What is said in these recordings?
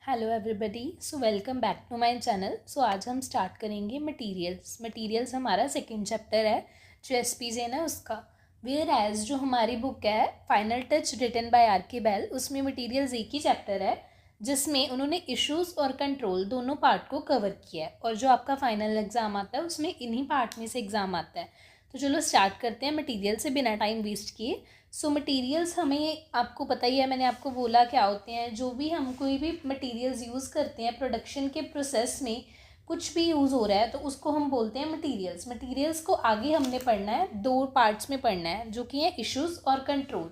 Hello everybody, so welcome back to my channel. So आज हम start करेंगे materials हमारा सेकंड चैप्टर है जो एसपी जैन है उसका। वेयर एज जो हमारी बुक है final touch written by R K Bell, उसमें मटेरियल्स एक ही चैप्टर है जिसमें उन्होंने इश्यूज और कंट्रोल दोनों पार्ट को कवर किया है। और जो आपका फाइनल एग्जाम आता है उसमें इन्हीं पार्ट में से एग्जाम आता है। तो चलो स्टार्ट करते हैं मटेरियल से बिना टाइम वेस्ट किए। सो मटेरियल्स हमें आपको पता ही है, मैंने आपको बोला क्या होते हैं। जो भी हम कोई भी मटेरियल्स यूज़ करते हैं प्रोडक्शन के प्रोसेस में, कुछ भी यूज़ हो रहा है तो उसको हम बोलते हैं मटेरियल्स। मटेरियल्स को आगे हमने पढ़ना है, दो पार्ट्स में पढ़ना है जो कि है इश्यूज और कंट्रोल।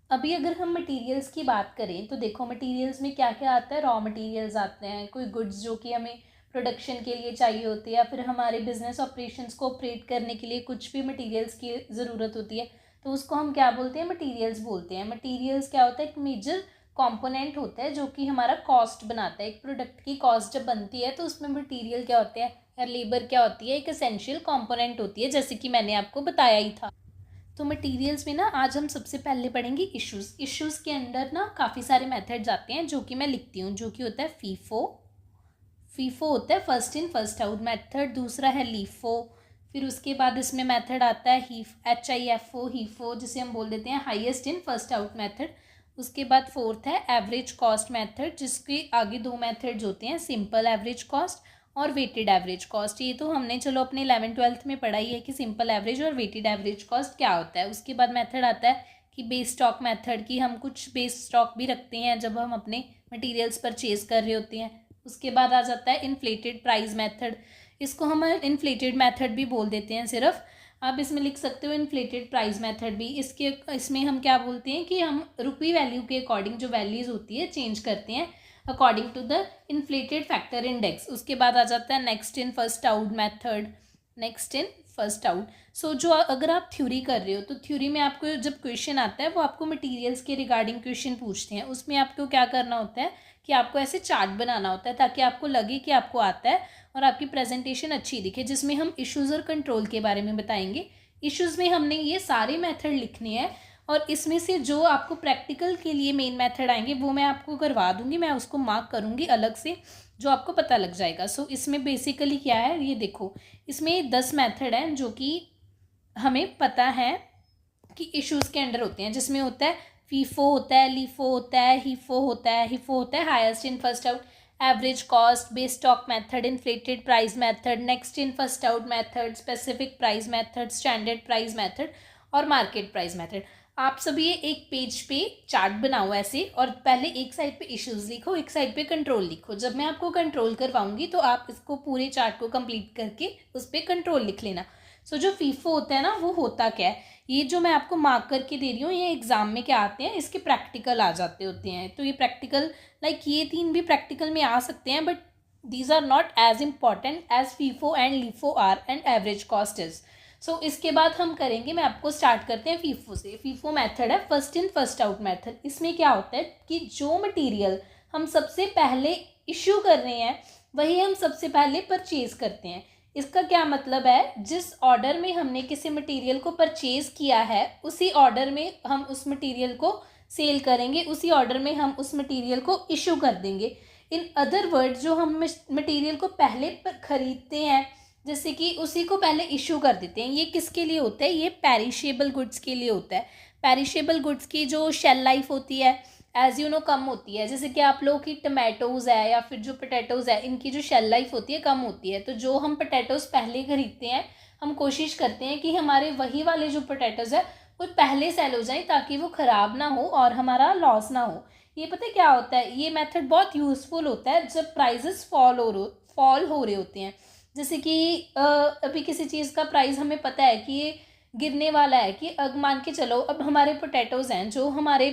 अभी अगर हम मटेरियल्स की बात करें तो देखो मटेरियल्स में क्या क्या आता है। रॉ मटेरियल्स आते हैं, कोई गुड्स जो कि हमें प्रोडक्शन के लिए चाहिए होती है या फिर हमारे बिजनेस ऑपरेशंस को ऑपरेट करने के लिए कुछ भी मटेरियल्स की ज़रूरत होती है तो उसको हम क्या बोलते हैं, मटेरियल्स बोलते हैं। मटेरियल्स क्या होता है, एक मेजर कंपोनेंट होता है जो कि हमारा कॉस्ट बनाता है। एक प्रोडक्ट की कॉस्ट जब बनती है तो उसमें मटेरियल क्या होते हैं या लेबर क्या होती है, एक एसेंशियल कंपोनेंट होती है, जैसे कि मैंने आपको बताया ही था। तो मटेरियल्स में ना आज हम सबसे पहले पढ़ेंगे इश्यूज़ के अंदर ना काफ़ी सारे मेथड्स आते हैं जो कि मैं लिखती हूँ, जो कि होता है फीफो होता है first in first out method. दूसरा है लीफो, फिर उसके बाद इसमें मेथड आता है HIFO जिसे हम बोल देते हैं highest in first out method. उसके बाद फोर्थ है एवरेज कॉस्ट मेथड, जिसके आगे दो मेथड्स होते हैं, सिंपल एवरेज कॉस्ट और वेटेड एवरेज कॉस्ट। ये तो हमने चलो अपने 11th-12th में पढ़ा ही है कि सिंपल एवरेज और वेटेड एवरेज कॉस्ट क्या होता है। उसके बाद मेथड आता है कि बेस स्टॉक मेथड, की हम कुछ बेस स्टॉक भी रखते हैं जब हम अपने मटेरियल्स परचेज कर रहे होते हैं। उसके बाद आ जाता है इन्फ्लेटेड प्राइस मेथड, इसको हम इन्फ्लेटेड मेथड भी बोल देते हैं सिर्फ। आप इसमें लिख सकते हो इन्फ्लेटेड प्राइस मेथड भी। इसमें हम क्या बोलते हैं कि हम रुपी वैल्यू के अकॉर्डिंग जो वैल्यूज होती है चेंज करते हैं according to the inflated factor index. उसके बाद आ जाता है next in first out method, next in first out. So जो अगर आप थ्योरी कर रहे हो तो थ्योरी में आपको जब क्वेश्चन आता है वो आपको मटेरियल्स के रिगार्डिंग क्वेश्चन पूछते हैं। उसमें आपको क्या करना होता है कि आपको ऐसे चार्ट बनाना होता है ताकि आपको लगे कि आपको आता है और आपकी प्रेजेंटेशन अच्छी दिखे, जिसमें हम इश्यूज और कंट्रोल के बारे में बताएंगे। इश्यूज में हमने ये सारे मेथड लिखने हैं और इसमें से जो आपको प्रैक्टिकल के लिए मेन मेथड आएंगे वो मैं आपको करवा दूंगी, मैं उसको मार्क करूंगी अलग से जो आपको पता लग जाएगा। सो इसमें बेसिकली क्या है ये देखो, इसमें 10 मेथड हैं जो कि हमें पता है कि इश्यूज के अंडर होते हैं, जिसमें होता है फीफो होता है, लीफो होता है, हिफो होता है highest in first out, average cost, base stock method, inflated price method, next in first out method, specific price method, standard price method और मार्केट प्राइस मेथड। आप सब ये एक पेज पे चार्ट बनाओ ऐसे, और पहले एक साइड पे इश्यूज लिखो, एक साइड पे कंट्रोल लिखो। जब मैं आपको कंट्रोल करवाऊंगी तो आप इसको पूरे चार्ट को कंप्लीट करके उस पर कंट्रोल लिख लेना। सो जो फीफो होता है ना वो होता क्या है, ये जो मैं आपको मार्क करके दे रही हूँ ये एग्जाम में क्या आते हैं, इसके प्रैक्टिकल आ जाते होते हैं। तो ये प्रैक्टिकल ये तीन भी प्रैक्टिकल में आ सकते हैं, but these are not as important as FIFO and LIFO are and average cost is. So इसके बाद हम करेंगे, मैं आपको स्टार्ट करते हैं फीफो से। फीफो मेथड है first in first out method. इसमें क्या होता है कि जो मटेरियल हम सबसे पहले इश्यू कर रहे हैं वही हम सबसे पहले परचेज करते हैं। इसका क्या मतलब है, जिस ऑर्डर में हमने किसी मटेरियल को परचेज किया है उसी ऑर्डर में हम उस मटेरियल को सेल करेंगे, उसी ऑर्डर में हम उस मटेरियल को इशू कर देंगे। इन अदर वर्ड जो हम मटेरियल को पहले खरीदते हैं जैसे कि उसी को पहले इशू कर देते हैं, ये किसके लिए होता है, ये पेरिशेबल गुड्स के लिए होता है। पेरिशेबल गुड्स की जो शेल लाइफ होती है एज यू नो कम होती है, जैसे कि आप लोगों की टमाटोज़ है या फिर जो पोटैटोज़ है इनकी जो शेल लाइफ होती है कम होती है। तो जो हम पोटैटोज़ पहले खरीदते हैं हम कोशिश करते हैं कि हमारे वही वाले जो पोटैटोज़ है वो पहले सेल हो जाए ताकि वो ख़राब ना हो और हमारा लॉस ना हो। ये पता है क्या होता है, ये मेथड बहुत यूज़फुल होता है जब प्राइजेस फॉल हो रहे होते हैं। जैसे कि अभी किसी चीज़ का प्राइस हमें पता है कि ये गिरने वाला है, कि अब मान के चलो अब हमारे पोटैटोज़ हैं जो हमारे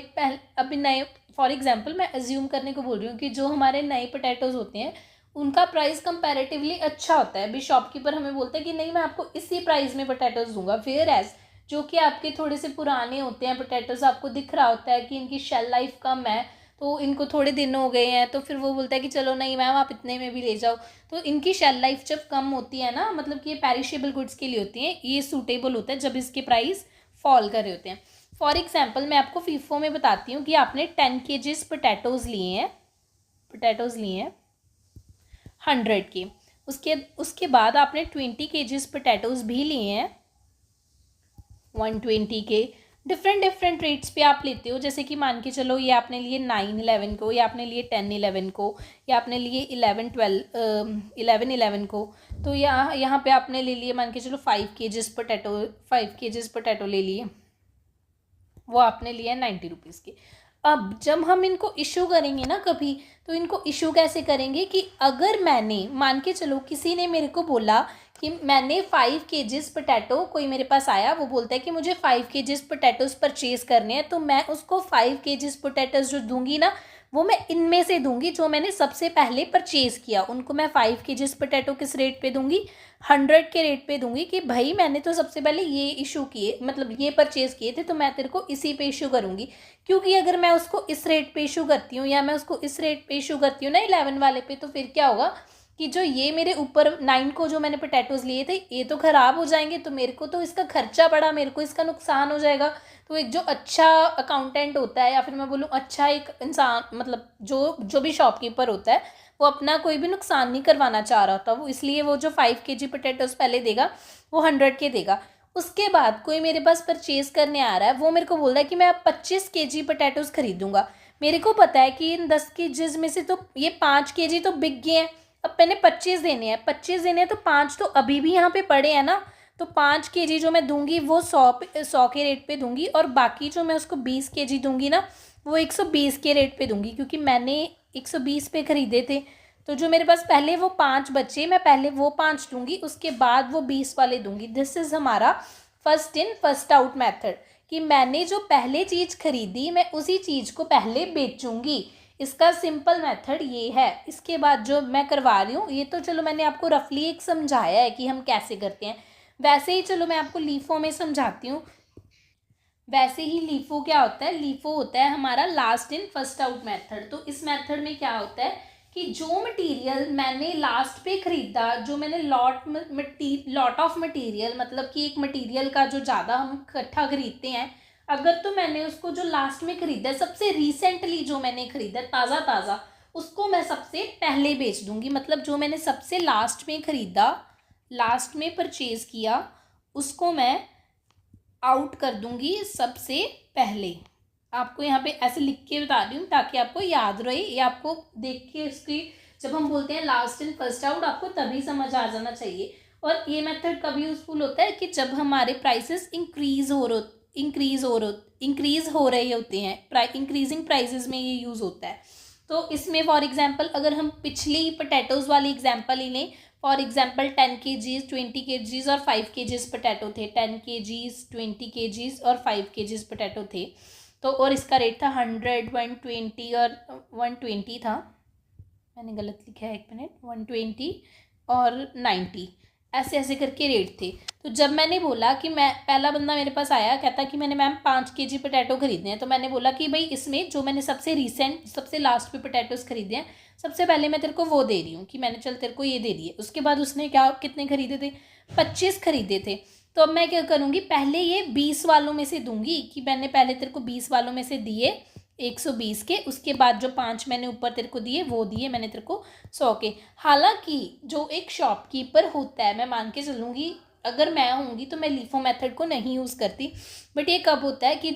अभी नए, फॉर एग्जांपल मैं अज्यूम करने को बोल रही हूँ कि जो हमारे नए पोटैटोज़ होते हैं उनका प्राइस कंपैरेटिवली अच्छा होता है। अभी शॉपकीपर हमें बोलता है कि नहीं मैं आपको इसी प्राइस में पोटैटोज़ दूंगा, फेयर एज जो कि आपके थोड़े से पुराने होते हैं पोटैटोज़, आपको दिख रहा होता है कि इनकी शेल लाइफ कम है तो इनको थोड़े दिन हो गए हैं, तो फिर वो बोलता है कि चलो नहीं मैम आप इतने में भी ले जाओ। तो इनकी शेल लाइफ जब कम होती है ना, मतलब कि ये पेरिशेबल गुड्स के लिए होती हैं, ये सूटेबल होता है जब इसके प्राइस फॉल कर रहे होते हैं। फॉर एग्जाम्पल मैं आपको फीफो में बताती हूँ कि आपने 10 kgs पोटैटोज़ लिए हैं, 100 के। उसके बाद आपने 20 kgs पोटैटोज़ भी लिए हैं 120 के। डिफरेंट रेट्स पे आप लेते हो, जैसे कि मान के चलो ये आपने लिए 9-11 को, या आपने लिए 10-11 को, या आपने लिए 11-11 को। तो यहाँ पे आपने ले लिए मान के चलो 5 kgs पोटैटो ले लिए, वो आपने लिया 90 रुपीज़ के। अब जब हम इनको इशू करेंगे ना कभी, तो इनको इशू कैसे करेंगे कि अगर मैंने मान के चलो किसी ने मेरे को बोला कि मैंने 5 kgs पोटैटो, कोई मेरे पास आया, वो बोलता है कि मुझे 5 kgs पोटैटोज़ परचेज़ करने हैं, तो मैं उसको 5 kgs पोटैटोज़ जो दूंगी ना, वो मैं इनमें से दूंगी जो मैंने सबसे पहले परचेज़ किया। उनको मैं 5 kgs पोटैटो किस रेट पे दूंगी, 100 के रेट पे दूंगी कि भाई मैंने तो सबसे पहले ये इशू किए, मतलब ये परचेज़ किए थे, तो मैं तेरे को इसी पे इशू करूँगी। क्योंकि अगर मैं उसको इस रेट पे इशू करती हूँ, या मैं उसको इस रेट पे इशू करती हूँ ना 11 वाले पे, तो फिर क्या होगा कि जो ये मेरे ऊपर 9 को जो मैंने पोटैटोज़ लिए थे, ये तो ख़राब हो जाएंगे, तो मेरे को तो इसका खर्चा पड़ा, मेरे को इसका नुकसान हो जाएगा। तो एक जो अच्छा अकाउंटेंट होता है, या फिर मैं बोलूँ अच्छा एक इंसान, मतलब जो भी शॉपकीपर होता है, वो अपना कोई भी नुकसान नहीं करवाना चाह रहा होता, वो इसलिए वो जो 5 kg पोटैटोज़ पहले देगा वो 100 के देगा। उसके बाद कोई मेरे पास परचेज़ करने आ रहा है, वो मेरे को बोल रहा है कि मैं अब 25 kg पोटैटोज़ खरीदूंगा। मेरे को पता है कि इन 10 kgs में से तो ये 5 kg तो बिक गए हैं, अब मैंने 25 देने हैं, 25 देने हैं, तो 5 तो अभी भी यहाँ पे पड़े हैं ना, तो 5 kg जो मैं दूंगी वो 100 के रेट पे दूंगी, और बाकी जो मैं उसको 20 kg दूंगी ना, वो 120 के रेट पे दूंगी, क्योंकि मैंने 120 पे ख़रीदे थे। तो जो मेरे पास पहले वो 5 बचे, मैं पहले वो 5 दूंगी, उसके बाद वो 20 वाले दूंगी। दिस इज़ हमारा first in first out method, कि मैंने जो पहले चीज़ खरीदी मैं उसी चीज़ को पहले बेचूंगी। इसका सिंपल मेथड ये है। इसके बाद जो मैं करवा रही हूँ, ये तो चलो मैंने आपको रफली एक समझाया है कि हम कैसे करते हैं, वैसे ही चलो मैं आपको लीफो में समझाती हूँ। वैसे ही लीफो क्या होता है, लीफो होता है हमारा last in first out method. तो इस मेथड में क्या होता है कि जो मटेरियल मैंने लास्ट पे ख़रीदा, जो मैंने लॉट ऑफ मटेरियल, मतलब कि एक मटेरियल का जो ज़्यादा हम इकट्ठा खरीदते हैं, अगर तो मैंने उसको जो लास्ट में ख़रीदा है, सबसे रिसेंटली जो मैंने ख़रीदा है ताज़ा, उसको मैं सबसे पहले बेच दूंगी। मतलब जो मैंने सबसे लास्ट में ख़रीदा, लास्ट में परचेज़ किया, उसको मैं आउट कर दूंगी सबसे पहले। आपको यहाँ पे ऐसे लिख के बता रही हूँ ताकि आपको याद रहे, ये आपको देख के इसकी, जब हम बोलते हैं लास्ट इन फर्स्ट आउट, आपको तभी समझ आ जाना चाहिए। और ये मेथड कब यूज़फुल होता है कि जब हमारे प्राइसेस इंक्रीज़ हो रहे होते हैं, इंक्रीजिंग प्राइसेस में ये यूज़ होता है। तो इसमें फॉर एग्जांपल अगर हम पिछली पोटैटोज़ वाली एग्जांपल ही लें, फॉर एग्जांपल 10 kgs, 20 kgs और 5 kgs पोटैटो थे, 10 kgs, 20 kgs और 5 kgs पोटैटो थे। तो और इसका रेट था 100, 120 और 120 था, मैंने गलत लिखा है, 1 मिनट, 120 और 90, ऐसे ऐसे करके रेट थे। तो जब मैंने बोला कि मैं, पहला बंदा मेरे पास आया, कहता कि मैंने मैम 5 kg पोटैटो खरीदने हैं, तो मैंने बोला कि भाई इसमें जो मैंने सबसे रिसेंट, सबसे लास्ट पे पोटैटोज़ खरीदे हैं, सबसे पहले मैं तेरे को वो दे रही हूँ कि मैंने चल तेरे को ये दे दिए। उसके बाद उसने क्या, कितने खरीदे थे, 25 खरीदे थे। तो अब मैं क्या करूँगी, पहले ये 20 वालों में से दूंगी कि मैंने पहले तेरे को 20 वालों में से दिए 120 के, उसके बाद जो 5 मैंने ऊपर तेरे को दिए वो दिए मैंने तेरे को 100 के। हालांकि जो एक शॉपकीपर होता है, मैं मान के चलूँगी अगर मैं होंगी तो मैं लीफो मेथड को नहीं यूज़ करती, बट ये कब होता है कि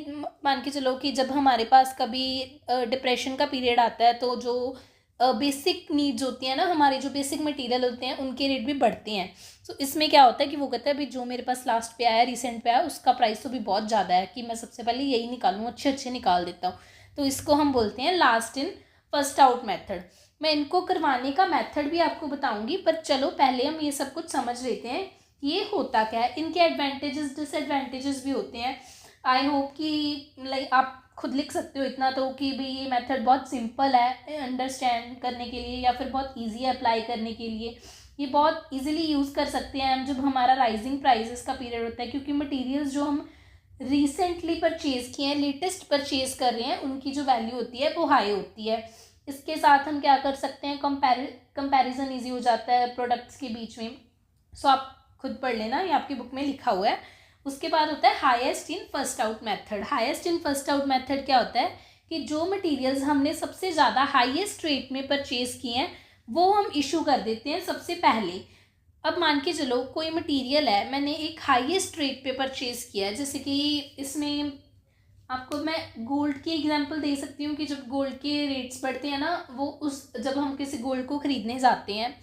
मान के चलो कि जब हमारे पास कभी डिप्रेशन का पीरियड आता है, तो जो बेसिक नीड्स होती हैं ना, हमारे जो बेसिक मटेरियल होते हैं उनके रेट भी बढ़ते हैं। तो इसमें क्या होता है कि वो कहता है अभी जो मेरे पास लास्ट पे आया, रिसेंट पे आया, उसका प्राइस तो भी बहुत ज़्यादा है कि मैं सबसे पहले यही निकालूँ, अच्छे निकाल देता हूँ। तो इसको हम बोलते हैं last in first out method. मैं इनको करवाने का मेथड भी आपको बताऊंगी, पर चलो पहले हम ये सब कुछ समझ लेते हैं ये होता क्या है, इनके एडवांटेजेस डिसएडवांटेजेस भी होते हैं। आई होप कि लाइक आप खुद लिख सकते हो इतना तो कि भाई ये मेथड बहुत सिंपल है अंडरस्टैंड करने के लिए, या फिर बहुत ईजी है अप्लाई करने के लिए। ये बहुत ईजिली यूज़ कर सकते हैं हम जब हमारा राइजिंग प्राइजेस का पीरियड होता है, क्योंकि मटीरियल्स जो हम रिसेंटली परचेज़ किए हैं, लेटेस्ट परचेज़ कर रहे हैं, उनकी जो वैल्यू होती है वो हाई होती है। इसके साथ हम क्या कर सकते हैं, कंपैरिजन ईजी हो जाता है प्रोडक्ट्स के बीच में। सो आप खुद पढ़ लेना, ये आपकी बुक में लिखा हुआ है। उसके बाद होता है highest in first out method. Highest in first out method क्या होता है कि जो मटेरियल्स हमने सबसे ज़्यादा हाईएस्ट रेट में परचेज़ किए हैं वो हम इशू कर देते हैं सबसे पहले। अब मान के चलो कोई मटेरियल है, मैंने एक हाईएस्ट रेट पे परचेज़ किया है, जैसे कि इसमें आपको मैं गोल्ड की एग्जांपल दे सकती हूँ कि जब गोल्ड के रेट्स बढ़ते हैं ना, वो उस जब हम किसी गोल्ड को ख़रीदने जाते हैं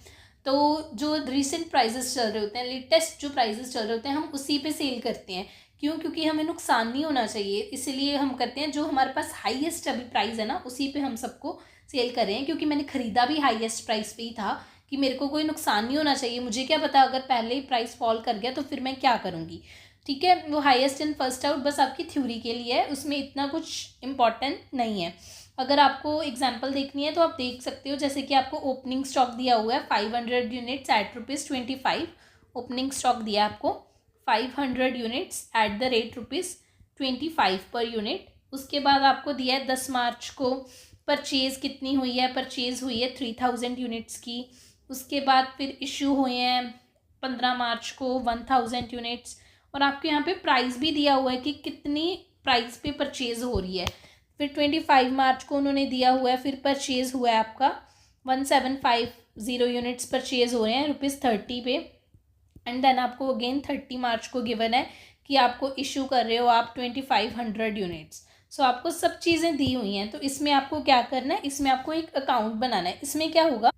तो जो रिसेंट प्राइजेस चल रहे होते हैं, लेटेस्ट जो प्राइजेस चल रहे होते हैं, हम उसी पे सेल करते हैं। क्यों? क्योंकि हमें नुकसान नहीं होना चाहिए, इसलिए हम करते हैं जो हमारे पास हाईएस्ट अभी प्राइस है ना उसी पे हम सबको सेल कर रहे हैं। क्योंकि मैंने ख़रीदा भी हाईएस्ट प्राइस पे ही था कि मेरे को कोई नुकसान नहीं होना चाहिए। मुझे क्या पता अगर पहले ही प्राइस फॉल कर गया तो फिर मैं क्या करूँगी। ठीक है, वो हाईएस्ट इन फर्स्ट आउट बस आपकी थ्योरी के लिए है, उसमें इतना कुछ इम्पॉर्टेंट नहीं है। अगर आपको एग्जांपल देखनी है तो आप देख सकते हो, जैसे कि आपको ओपनिंग स्टॉक दिया हुआ है 500 यूनिट्स एट ₹25। ओपनिंग स्टॉक दिया है आपको 500 units at the rate ₹25 per unit. उसके बाद आपको दिया है 10 मार्च को परचेज़ कितनी हुई है, परचेज़ हुई है 3000 यूनिट्स की। उसके बाद फिर इशू हुए हैं 15 मार्च को 1000 यूनिट्स, और आपके यहाँ पे प्राइस भी दिया हुआ है कि कितनी प्राइस पे परचेज़ हो रही है। फिर 25 मार्च को उन्होंने दिया हुआ है, फिर परचेज़ हुआ है आपका 1750 यूनिट्स परचेज़ हो रहे हैं ₹30 पे। एंड देन आपको अगेन 30 मार्च को गिवन है कि आपको इशू कर रहे हो आप 2500 यूनिट्स। सो आपको सब चीज़ें दी हुई हैं, तो इसमें आपको क्या करना है, इसमें आपको एक अकाउंट बनाना है। इसमें क्या होगा,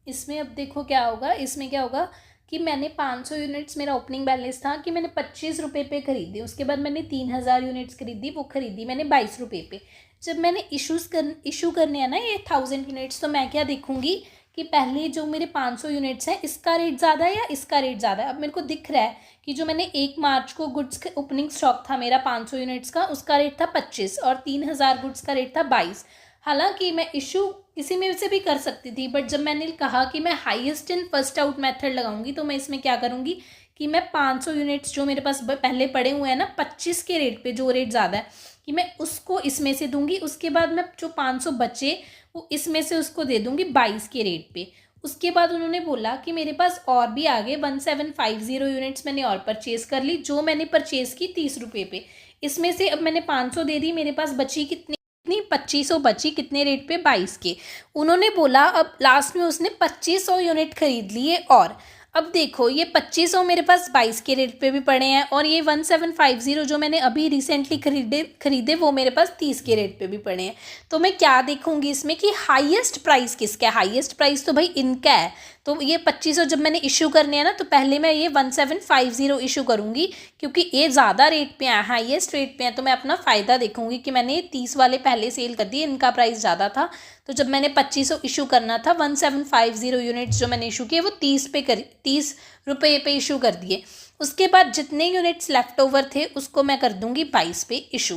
इसमें अब देखो क्या होगा, इसमें क्या होगा कि मैंने 500 यूनिट्स, मेरा ओपनिंग बैलेंस था कि मैंने ₹25 पे खरीदी। उसके बाद मैंने 3000 यूनिट्स खरीदी, वो खरीदी मैंने ₹22 पे। जब मैंने इशू करने हैं ना ये 1000 यूनिट्स, तो मैं क्या देखूंगी कि पहले जो मेरे 500 यूनिट्स हैं इसका रेट ज़्यादा है या इसका रेट ज़्यादा है। अब मेरे को दिख रहा है कि जो मैंने 1 मार्च को गुड्स ओपनिंग स्टॉक था मेरा 500 यूनिट्स का, उसका रेट था 25 और 3000 गुड्स का रेट था 22। हालांकि मैं इशू किसी में से भी कर सकती थी, बट जब मैंने कहा कि मैं highest in first out method लगाऊंगी तो मैं इसमें क्या करूंगी कि मैं 500 यूनिट्स जो मेरे पास पहले पड़े हुए हैं ना 25 के रेट पे, जो रेट ज़्यादा है, कि मैं उसको इसमें से दूंगी। उसके बाद मैं जो 500 बचे वो इसमें से उसको दे दूंगी 22 के रेट पे। उसके बाद उन्होंने बोला कि मेरे पास और भी आगे 1750 यूनिट्स मैंने और परचेज़ कर ली, जो मैंने परचेज़ की ₹30 पे। इसमें से अब मैंने 500 दे दी, मेरे पास बची कितनी 2500 बची, कितने रेट पे 22 के। उन्होंने बोला अब लास्ट में उसने 2500 यूनिट खरीद लिए। और अब देखो ये 2500 मेरे पास 22 के रेट पे भी पड़े हैं, और ये 1750 जो मैंने अभी रिसेंटली खरीदे वो मेरे पास 30 के रेट पे भी पड़े हैं। तो मैं क्या देखूंगी इसमें कि हाईएस्ट प्राइस किसका है। हाईएस्ट प्राइस तो भाई इनका है, तो ये 2500 जब मैंने इशू करने हैं ना तो पहले मैं ये 1750 इशू करूंगी, क्योंकि ये ज़्यादा रेट पे है, हाईएस्ट रेट पे है। तो मैं अपना फ़ायदा देखूंगी कि मैंने 30 वाले पहले सेल कर दिए, इनका प्राइस ज़्यादा था। तो जब मैंने 2500 इशू करना था, 1750 यूनिट्स जो मैंने इशू किए वो 30 रुपये पे इशू कर दिए। उसके बाद जितने यूनिट्स लेफ्ट ओवर थे उसको मैं कर दूंगी 22 पे इशू।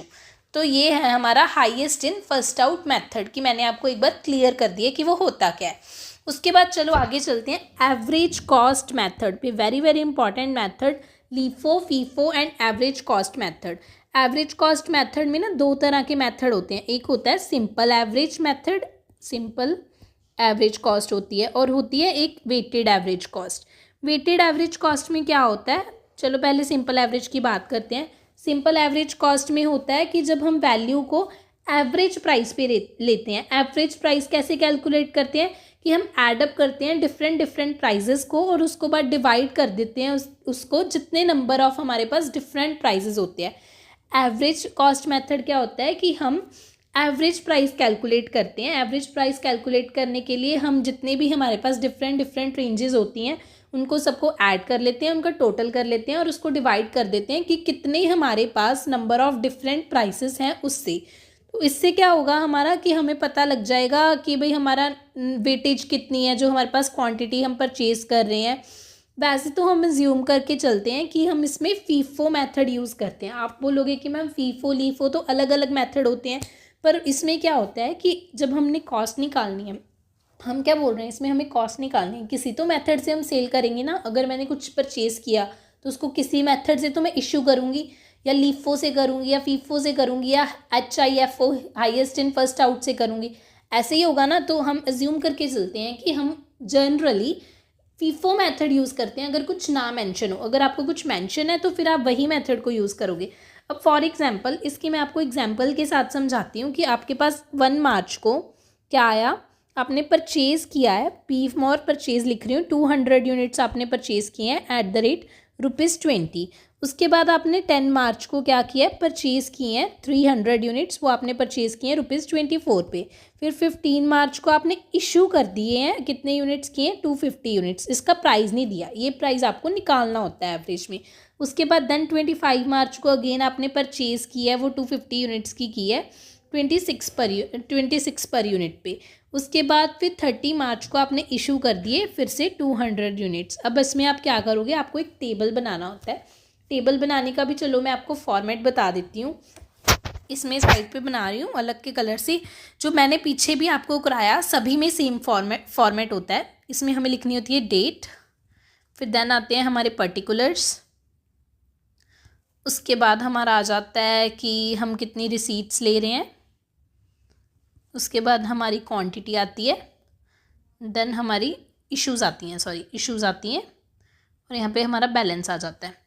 तो ये है हमारा highest in first out method, कि मैंने आपको एक बार क्लियर कर दिया कि वो होता क्या है। उसके बाद चलो आगे चलते हैं एवरेज कॉस्ट मेथड पे। Very very important method, LIFO, FIFO and average cost method. Average cost method में ना दो तरह के मेथड होते हैं, एक होता है simple average method, simple average cost होती है, और होती है एक weighted average cost. Weighted average cost में क्या होता है, चलो पहले सिंपल एवरेज की बात करते हैं। सिंपल एवरेज कॉस्ट में होता है कि जब हम वैल्यू को एवरेज प्राइस पे लेते हैं। एवरेज प्राइस कैसे कैलकुलेट करते हैं कि हम एडअप करते हैं डिफरेंट प्राइजेस को, और उसको बाद डिवाइड कर देते हैं उसको जितने नंबर ऑफ हमारे पास डिफरेंट प्राइजेस होते हैं। एवरेज कॉस्ट मेथड क्या होता है कि हम एवरेज प्राइस कैलकुलेट करते हैं। एवरेज प्राइस कैलकुलेट करने के लिए हम जितने भी हमारे पास डिफरेंट रेंजेस होती हैं उनको सबको ऐड कर लेते हैं, उनका टोटल कर लेते हैं और उसको डिवाइड कर देते हैं कि कितने हमारे पास नंबर ऑफ डिफरेंट प्राइसेस हैं उससे। तो इससे क्या होगा हमारा कि हमें पता लग जाएगा कि भाई हमारा वेटेज कितनी है, जो हमारे पास क्वांटिटी हम परचेज़ कर रहे हैं। वैसे तो हम ज्यूम करके चलते हैं कि हम इसमें फीफो मेथड यूज़ करते हैं। आप बोलोगे कि मैम फीफो लीफो तो अलग अलग मेथड होते हैं, पर इसमें क्या होता है कि जब हमने कॉस्ट निकालनी है, हम क्या बोल रहे हैं इसमें हमें कॉस्ट निकालनी है, किसी तो मेथड से हम सेल करेंगे ना। अगर मैंने कुछ परचेज़ किया तो उसको किसी मेथड से तो मैं इशू करूँगी, या लीफो से करूँगी, या फीफो से करूँगी, या HIFO highest in first out से करूँगी। ऐसे ही होगा ना। तो हम अज्यूम करके चलते हैं कि हम जनरली फीफो मेथड यूज़ करते हैं अगर कुछ ना मेंशन हो। अगर आपको कुछ मेंशन है तो फिर आप वही मेथड को यूज़ करोगे। अब फॉर एग्जांपल इसकी मैं आपको एग्जांपल के साथ समझाती हूँ कि आपके पास 1 मार्च को क्या आया, आपने परचेज़ किया है, पी मोर परचेज़ लिख रही हूँ, 200 यूनिट्स आपने परचेज़ किए हैं एट द रेट ₹20। उसके बाद आपने 10 मार्च को क्या किया है, परचेज़ किए हैं 300 यूनिट्स, वो आपने परचेज़ किए हैं ₹24 पे। फिर 15 मार्च को आपने इशू कर दिए हैं, कितने यूनिट्स किए हैं, 250 यूनिट्स। इसका प्राइस नहीं दिया, ये प्राइस आपको निकालना होता है एवरेज में। उसके बाद देन 25 मार्च को अगेन आपने परचेज़ किया है, वो 250 यूनिट्स की है 26 पर यूनिट पे। उसके बाद फिर 30 मार्च को आपने इशू कर दिए फिर से 200 यूनिट्स। अब इसमें आप क्या करोगे, आपको एक टेबल बनाना होता है। टेबल बनाने का भी चलो मैं आपको फॉर्मेट बता देती हूँ। इसमें साइड पे बना रही हूँ अलग के कलर से, जो मैंने पीछे भी आपको कराया सभी में सेम फॉर्मेट होता है। इसमें हमें लिखनी होती है डेट, फिर देन आते हैं हमारे पर्टिकुलर्स, उसके बाद हमारा आ जाता है कि हम कितनी रिसीट्स ले रहे हैं, उसके बाद हमारी क्वांटिटी आती है, देन हमारी इश्यूज़ आती हैं और यहाँ पे हमारा बैलेंस आ जाता है।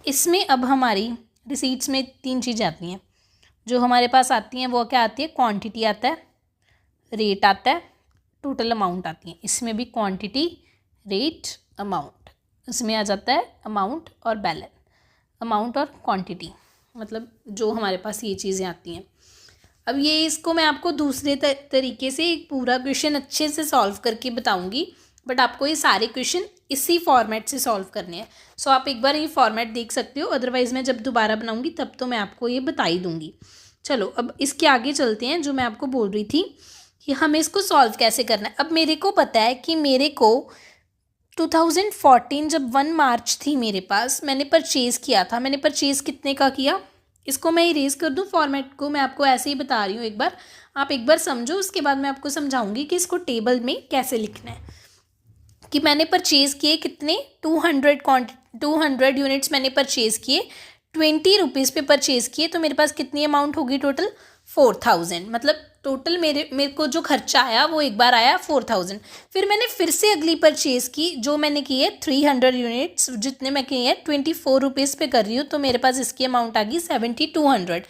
इसमें अब हमारी रिसीट्स में 3 चीज़ें आती हैं जो हमारे पास आती हैं। वो क्या आती है, क्वांटिटी आता है, रेट आता है, टोटल अमाउंट आती है। इसमें भी क्वांटिटी, रेट, अमाउंट, इसमें आ जाता है अमाउंट और बैलेंस, अमाउंट और क्वांटिटी, मतलब जो हमारे पास ये चीज़ें आती हैं। अब ये इसको मैं आपको दूसरे तरीके से एक पूरा क्वेश्चन अच्छे से सॉल्व करके बताऊंगी, बट आपको ये सारे क्वेश्चन इसी फॉर्मेट से सॉल्व करने हैं। सो आप एक बार ये फॉर्मेट देख सकते हो, अदरवाइज़ मैं जब दोबारा बनाऊंगी तब तो मैं आपको ये बता ही दूंगी। चलो अब इसके आगे चलते हैं। जो मैं आपको बोल रही थी कि हमें इसको सॉल्व कैसे करना है। अब मेरे को पता है कि मेरे को 2014 जब 1 मार्च थी मेरे पास, मैंने परचेज़ किया था। मैंने परचेज़ कितने का किया, इसको मैं इरेज कर दूं फॉर्मेट को, मैं आपको ऐसे ही बता रही हूँ। एक बार आप एक बार समझो, उसके बाद मैं आपको समझाऊंगी कि इसको टेबल में कैसे लिखना है। कि मैंने परचेज़ किए कितने, 200 यूनिट्स मैंने परचेज़ किए, ₹20 पे परचेज़ किए, तो मेरे पास कितनी अमाउंट होगी टोटल, 4000। मतलब टोटल मेरे को जो खर्चा आया वो एक बार आया 4000। फिर मैंने फिर से अगली परचेज़ की, जो मैंने की है 300 यूनिट्स, जितने मैं किए हैं ₹24 पे कर रही हूँ, तो मेरे पास इसकी अमाउंट आ गई 7200।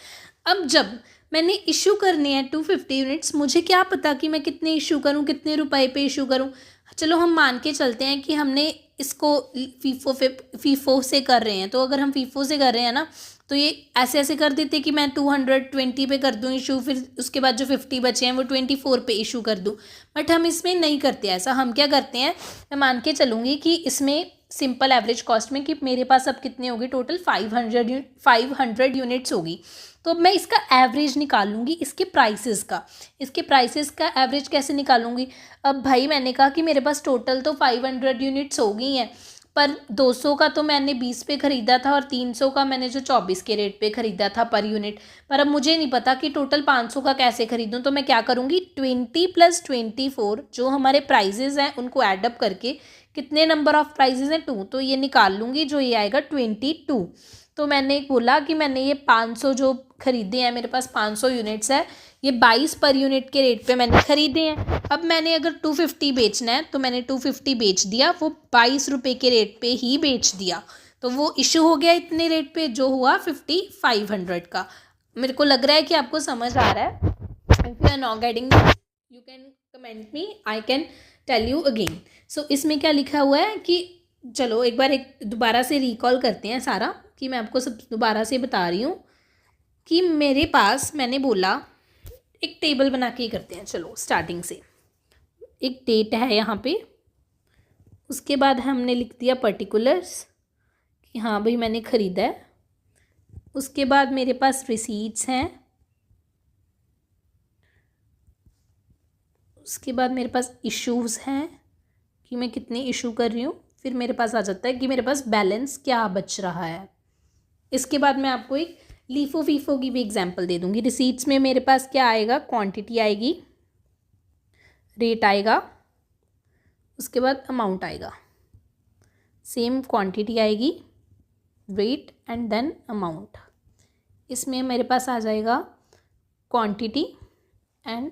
अब जब मैंने इशू करने हैं 250 यूनिट्स, मुझे क्या पता कि मैं कितने इशू करूँ, कितने रुपए पे इशू करूँ। चलो हम मान के चलते हैं कि हमने इसको फीफो से कर रहे हैं, तो अगर हम फीफो से कर रहे हैं ना, तो ये ऐसे कर देते कि मैं 220 पे कर दूँ इशू, फिर उसके बाद जो 50 बचे हैं वो 24 पे इशू कर दूँ। बट हम इसमें नहीं करते ऐसा। हम क्या करते हैं, मैं मान के चलूँगी कि इसमें सिंपल एवरेज कॉस्ट में कि मेरे पास अब कितने होगी टोटल 500 यूनिट्स होगी। तो अब मैं इसका एवरेज निकालूंगी, इसके प्राइसेस का एवरेज कैसे निकालूंगी। अब भाई मैंने कहा कि मेरे पास टोटल तो 500 यूनिट्स हो गई हैं, पर 200 का तो मैंने 20 पे ख़रीदा था और 300 का मैंने जो 24 के रेट पे ख़रीदा था पर यूनिट। पर अब मुझे नहीं पता कि टोटल 500 का कैसे ख़रीदूँ। तो मैं क्या करूँगी, 20 + 24 जो हमारे प्राइजेज़ हैं उनको एडअप करके, कितने नंबर ऑफ़ प्राइजेज़ हैं 2, तो ये निकाल लूँगी, जो ये आएगा 22। तो मैंने बोला कि मैंने ये 500 जो ख़रीदे हैं, मेरे पास 500 यूनिट्स है, ये 22 पर यूनिट के रेट पे मैंने ख़रीदे हैं। अब मैंने अगर 250 बेचना है तो मैंने 250 बेच दिया, वो 22 रुपये के रेट पे ही बेच दिया, तो वो इशू हो गया इतने रेट पे, जो हुआ 5500 का। मेरे को लग रहा है कि आपको समझ आ रहा है। If you are not getting you can comment me, I can tell you again. So इसमें क्या लिखा हुआ है कि चलो एक बार दोबारा से रिकॉल करते हैं सारा, कि मैं आपको सब दोबारा से बता रही हूँ कि मेरे पास, मैंने बोला एक टेबल बना के ही करते हैं। चलो स्टार्टिंग से, एक डेट है यहाँ पे, उसके बाद हमने लिख दिया पर्टिकुलर्स कि हाँ भाई मैंने ख़रीदा है। उसके बाद मेरे पास रिसीट्स हैं, उसके बाद मेरे पास इश्यूज़ हैं कि मैं कितने इशू कर रही हूँ। फिर मेरे पास आ जाता है कि मेरे पास बैलेंस क्या बच रहा है। इसके बाद मैं आपको एक लीफो फीफो की भी एग्जांपल दे दूँगी। रिसीट्स में मेरे पास क्या आएगा, क्वांटिटी आएगी, रेट आएगा, उसके बाद अमाउंट आएगा, सेम क्वांटिटी आएगी, रेट एंड देन अमाउंट। इसमें मेरे पास आ जाएगा क्वांटिटी एंड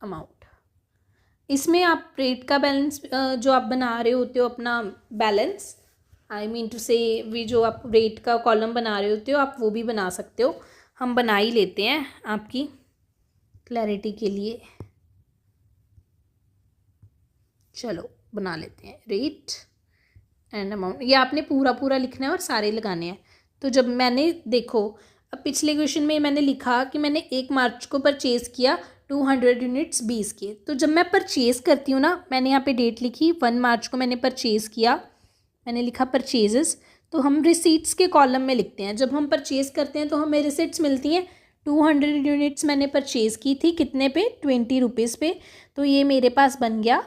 अमाउंट। इसमें आप रेट का बैलेंस जो आप बना रहे होते हो अपना बैलेंस, आई मीन टू से भी जो आप रेट का कॉलम बना रहे होते हो आप वो भी बना सकते हो। हम बना ही लेते हैं आपकी क्लैरिटी के लिए। चलो बना लेते हैं रेट एंड अमाउंट। ये आपने पूरा पूरा लिखना है और सारे लगाने हैं। तो जब मैंने देखो, अब पिछले क्वेश्चन में मैंने लिखा कि मैंने 1 मार्च को परचेज़ किया 200 यूनिट्स 20 के। तो जब मैं परचेज़ करती हूँ ना, मैंने यहाँ पे डेट लिखी 1 मार्च को मैंने परचेज़ किया, मैंने लिखा परचेजेस। तो हम रिसीट्स के कॉलम में लिखते हैं। जब हम परचेज़ करते हैं तो हमें रिसीट्स मिलती हैं। 200 यूनिट्स मैंने परचेज़ की थी, कितने पे? 20 रुपीज़ पे। तो ये मेरे पास बन गया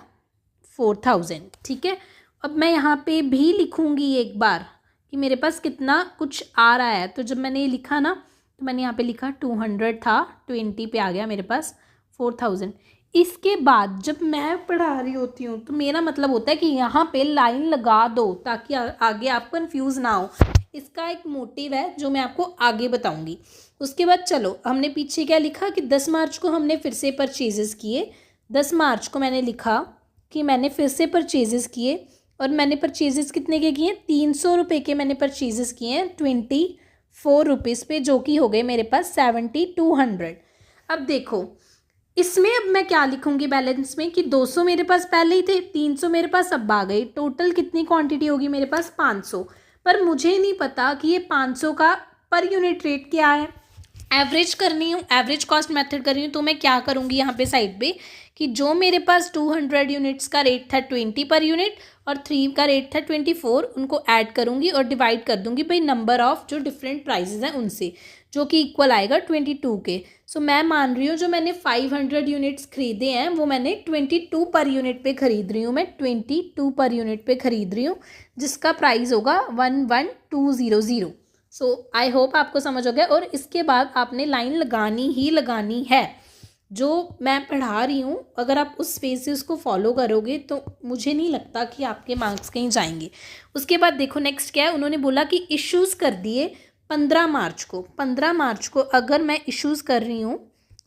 4000। ठीक है, अब मैं यहाँ पे भी लिखूँगी एक बार कि मेरे पास कितना कुछ आ रहा है। तो जब मैंने ये लिखा ना, तो मैंने यहाँ पे लिखा 200 था, 20 पे आ गया मेरे पास 4000। इसके बाद जब मैं पढ़ा रही होती हूँ तो मेरा मतलब होता है कि यहाँ पे लाइन लगा दो ताकि आगे आप कंफ्यूज ना हो। इसका एक मोटिव है जो मैं आपको आगे बताऊँगी। उसके बाद चलो, हमने पीछे क्या लिखा कि 10 मार्च को हमने फिर से परचेजेस किए। 10 मार्च को मैंने लिखा कि मैंने फिर से परचेजेस किए, और मैंने परचेजेस कितने के किए? 300 रुपये के मैंने परचेजेस किए हैं 24 रुपीज़ पे, जो कि हो गए मेरे पास 7200। अब देखो इसमें अब मैं क्या लिखूंगी बैलेंस में कि 200 मेरे पास पहले ही थे, 300 मेरे पास अब आ गई। टोटल कितनी क्वांटिटी होगी मेरे पास? 500। पर मुझे नहीं पता कि ये 500 का पर यूनिट रेट क्या है। एवरेज करनी हूँ, एवरेज कॉस्ट मेथड कर रही हूँ। तो मैं क्या करूँगी यहाँ पे साइड पे कि जो मेरे पास 200 यूनिट्स का रेट था 20 पर यूनिट और 3 का रेट था 24, उनको ऐड करूँगी और डिवाइड कर दूँगी भाई नंबर ऑफ जो डिफरेंट प्राइजेज हैं उनसे, जो कि इक्वल आएगा 22 के। सो मैं मान रही हूँ जो मैंने 500 यूनिट्स खरीदे हैं वो मैंने 22 पर यूनिट पे खरीद रही हूँ। मैं 22 पर यूनिट पे खरीद रही हूँ, जिसका प्राइस होगा 11200। सो आई होप आपको समझ हो गया। और इसके बाद आपने लाइन लगानी ही लगानी है जो मैं पढ़ा रही हूँ। अगर आप उस स्पेसिस को फॉलो करोगे तो मुझे नहीं लगता कि आपके मार्क्स कहीं जाएंगे। उसके बाद देखो नेक्स्ट क्या है, उन्होंने बोला कि इश्यूज़ कर दिए 15 मार्च को। 15 मार्च को अगर मैं इश्यूज़ कर रही हूँ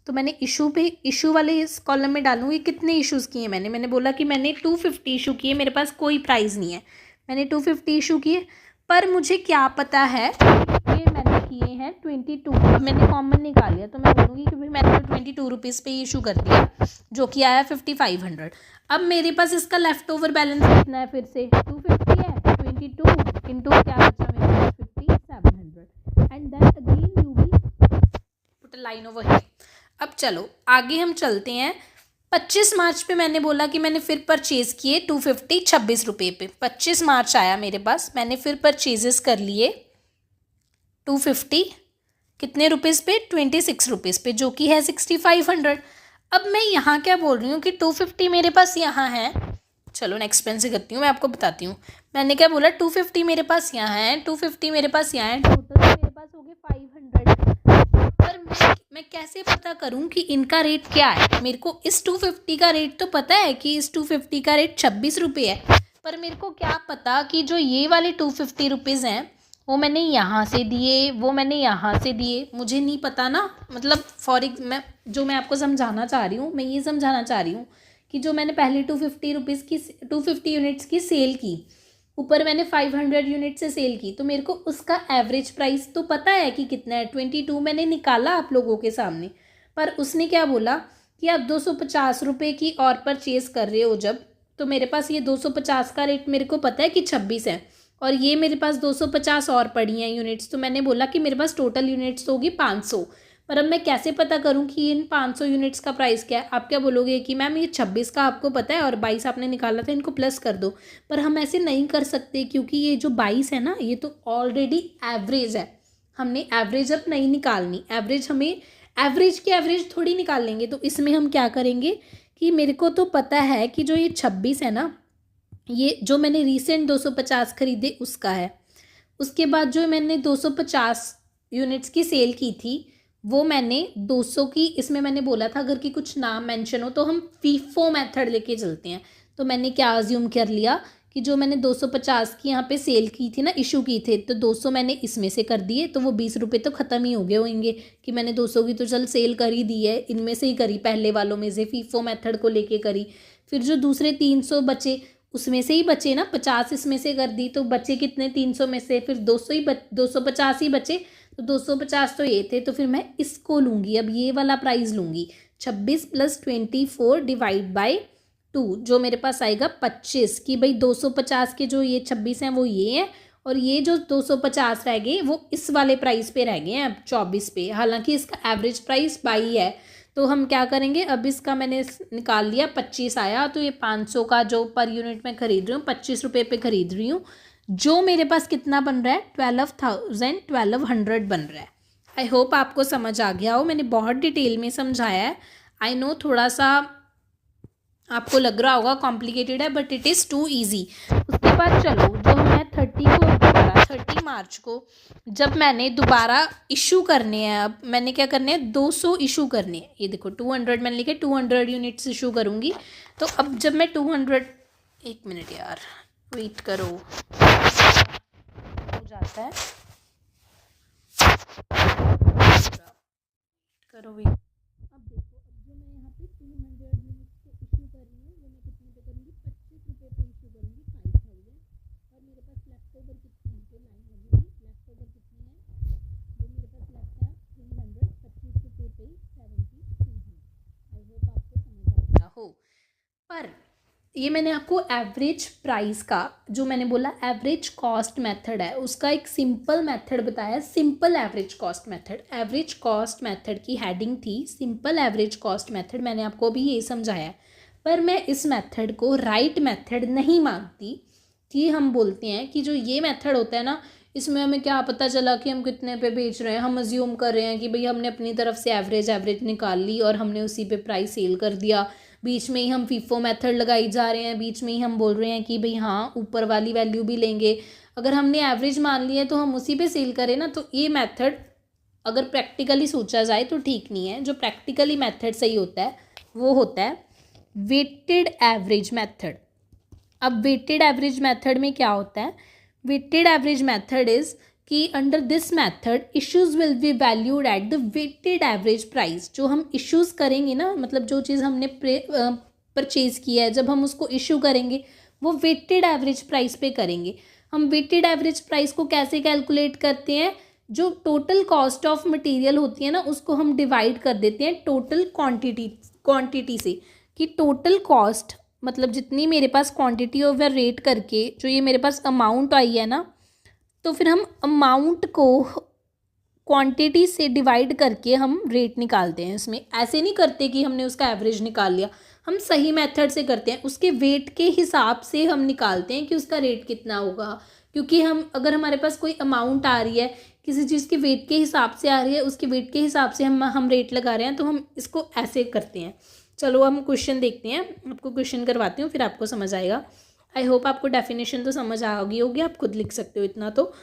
तो मैंने इशू पे इशू वाले इस कॉलम में डालूंगी कितने इश्यूज़ किए मैंने बोला कि मैंने 250 इशू किए, मेरे पास कोई प्राइस नहीं है, मैंने 250 इशू किए। पर मुझे क्या पता है ये मैंने किए हैं 22। अब मैंने कॉमन निकाल लिया तो मैं बोलूँगी कि भाई मैंने तो 22 रुपीज़ पे इशू कर दिया, जो कि आया 5500। अब मेरे पास इसका लेफ्ट ओवर बैलेंस कितना है? फिर से 250 है, 22 इंटू क्या बचा मेरे पास? 5700। And then again you will put a line over here. अब चलो आगे हम चलते हैं। 25 मार्च पे मैंने बोला कि मैंने फिर परचेज़ किए 250 26 रुपये पे। 25 मार्च आया मेरे पास, मैंने फिर परचेजेस कर लिए 250 कितने रुपीज़ पे? 26 रुपीज़ पे, जो कि है 6500। अब मैं यहाँ क्या बोल रही हूँ कि 250 मेरे पास यहाँ है। चलो नेक्स्ट पेन से करती हूँ, मैं आपको बताती हूँ। मैंने क्या बोला? 250 मेरे पास यहाँ है, 250 मेरे पास यहाँ है, टोटल मेरे पास हो गए 500। पर मैं कैसे पता करूं कि इनका रेट क्या है? मेरे को इस 250 का रेट तो पता है कि इस 250 का रेट 26 रुपये है, पर मेरे को क्या पता कि जो ये वाले 250 रुपीज़ हैं वो मैंने यहाँ से दिए, वो मैंने यहाँ से दिए, मुझे नहीं पता ना। मतलब मैं आपको समझाना चाह रही हूँ, मैं ये समझाना चाह रही हूँ कि जो मैंने पहले 250 रुपीज़ की 250 यूनिट्स की सेल की, ऊपर मैंने 500 यूनिट से सेल की, तो मेरे को उसका एवरेज प्राइस तो पता है कि कितना है। 22 मैंने निकाला आप लोगों के सामने। पर उसने क्या बोला कि आप 250 रुपये की और परचेज़ कर रहे हो जब, तो मेरे पास ये 250 का रेट मेरे को पता है कि 26 है, और ये मेरे पास 250 और पड़ी हैं यूनिट्स। तो मैंने बोला कि मेरे पास टोटल यूनिट्स होगी 500। पर अब मैं कैसे पता करूं कि इन 500 यूनिट्स का प्राइस क्या है? आप क्या बोलोगे कि मैम ये 26 का आपको पता है और 22 आपने निकाला था, इनको प्लस कर दो। पर हम ऐसे नहीं कर सकते, क्योंकि ये जो 22 है ना, ये तो ऑलरेडी एवरेज है। हमने एवरेज अब नहीं निकालनी, एवरेज हमें एवरेज की एवरेज थोड़ी निकाल लेंगे। तो इसमें हम क्या करेंगे कि मेरे को तो पता है कि जो ये 26 है ना, ये जो मैंने रिसेंट 250 खरीदे उसका है। उसके बाद जो मैंने 250 यूनिट्स की सेल की थी वो मैंने 200 की, इसमें मैंने बोला था अगर कि कुछ नाम मेंशन हो तो हम फीफो मेथड लेके चलते हैं। तो मैंने क्या अज्यूम कर लिया कि जो मैंने 250 की यहाँ पे सेल की थी ना, इशू की थे, तो 200 मैंने इसमें से कर दिए, तो वो 20 रुपये तो ख़त्म ही हो गए होंगे कि मैंने 200 की तो चल सेल कर ही दी है, इनमें से ही करी, पहले वालों में से फीफो मेथड को लेके करी। फिर जो दूसरे 300 बचे उसमें से ही बचे ना, 50 इसमें से कर दी तो बचे कितने 300 में से, फिर 250 ही बचे, तो 250 तो ये थे, तो फिर मैं इसको लूँगी, अब ये वाला प्राइस लूँगी। 26 + 24 डिवाइड बाई 2 जो मेरे पास आएगा 25, कि भाई 250 के जो ये 26 हैं वो ये हैं, और ये जो 250 रह गए वो इस वाले प्राइस पे रह गए हैं अब 24 पे। हालांकि इसका एवरेज प्राइस 22 है, तो हम क्या करेंगे, अब इसका मैंने निकाल लिया 25 आया, तो ये 500 का जो पर यूनिट मैं खरीद रही हूँ 25 रुपये पे खरीद रही हूँ, जो मेरे पास कितना बन रहा है 12,100 बन रहा है। आई होप आपको समझ आ गया हो, मैंने बहुत डिटेल में समझाया है। आई नो थोड़ा सा आपको लग रहा होगा कॉम्प्लिकेटेड है, but it is too easy. उसके बाद चलो, जो मैं 30 मार्च को जब मैंने दोबारा इशू करने हैं, अब मैंने क्या करने हैं 200 इशू करने हैं, ये देखो 200 मैंने लिखे 200 यूनिट्स इशू करूँगी। तो अब जब मैं 200, एक मिनट यार वेट करो, हो जाता है, करो वेट। अब देखो, अब जो मैं यहाँ पे 200 यूनिट्स को इशू कर रही हूँ वो मैं कितने पे करूँगी, 25 रुपये पे इशू करूँगी 5000, और मेरे पास लेफ्ट ओवर कितने हैं, लाइन लगेगी, लेफ्ट ओवर कितने हैं, वो मेरे पास लेफ्ट है 300, 25 रुपये पे 73 है। आई होप आपको समझ आ गया हो। पर ये मैंने आपको एवरेज प्राइस का, जो मैंने बोला एवरेज कॉस्ट मेथड है, उसका एक सिंपल मेथड बताया, simple average cost method. Average cost method की हेडिंग थी सिंपल एवरेज कॉस्ट मेथड, मैंने आपको अभी ये समझाया। पर मैं इस मेथड को राइट मेथड नहीं मानती, कि हम बोलते हैं कि जो ये मेथड होता है ना, इसमें हमें क्या पता चला कि हम कितने पे बेच रहे हैं, हम अज्यूम कर रहे हैं कि भाई हमने अपनी तरफ से एवरेज निकाल ली और हमने उसी पे प्राइस सेल कर दिया, बीच में ही हम फीफो मेथड लगाई जा रहे हैं, बीच में ही हम बोल रहे हैं कि भाई हाँ ऊपर वाली वैल्यू भी लेंगे, अगर हमने एवरेज मान लिया है तो हम उसी पे सेल करें ना। तो ये मेथड अगर प्रैक्टिकली सोचा जाए तो ठीक नहीं है। जो प्रैक्टिकली मेथड सही होता है वो होता है वेटेड एवरेज मेथड। अब वेटेड एवरेज मेथड में क्या होता है, वेटेड एवरेज मेथड इज कि under this method issues will be valued at the weighted average price. जो हम इश्यूज करेंगे ना, मतलब जो चीज़ हमने परचेज किया है, जब हम उसको इशू करेंगे वो वेटेड एवरेज प्राइस पे करेंगे। हम वेटेड एवरेज प्राइस को कैसे कैलकुलेट करते हैं, जो टोटल कॉस्ट ऑफ मटेरियल होती है ना, उसको हम डिवाइड कर देते हैं टोटल क्वांटिटी से, कि टोटल कॉस्ट मतलब जितनी मेरे पास क्वांटिटी ओवर रेट करके जो ये मेरे पास अमाउंट आई है ना, तो फिर हम अमाउंट को क्वांटिटी से डिवाइड करके हम रेट निकालते हैं। इसमें ऐसे नहीं करते कि हमने उसका एवरेज निकाल लिया, हम सही मेथड से करते हैं, उसके वेट के हिसाब से हम निकालते हैं कि उसका रेट कितना होगा। क्योंकि हम अगर हमारे पास कोई अमाउंट आ रही है, किसी चीज़ के वेट के हिसाब से आ रही है, उसके वेट के हिसाब से हम रेट लगा रहे हैं, तो हम इसको ऐसे करते हैं। चलो हम क्वेश्चन देखते हैं, आपको क्वेश्चन करवाती हूँ फिर आपको समझ आएगा। आई होप आपको डेफिनेशन तो समझ आ गई होगी, आप खुद लिख सकते हो इतना तो।